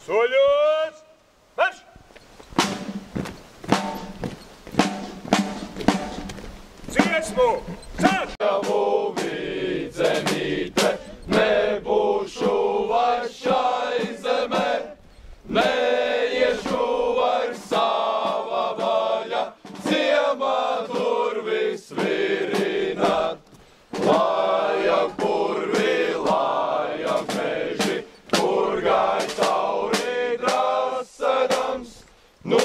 Soļos! Marš! Dziesmu! Sāk! Tavu vidzenīte, nebūšu vairs šai zemē, neiešu vairs sava vaļa, ciemā durvis virināt. Lājāk purvi, lājāk meži, kur gai tauri drāsēdams, nu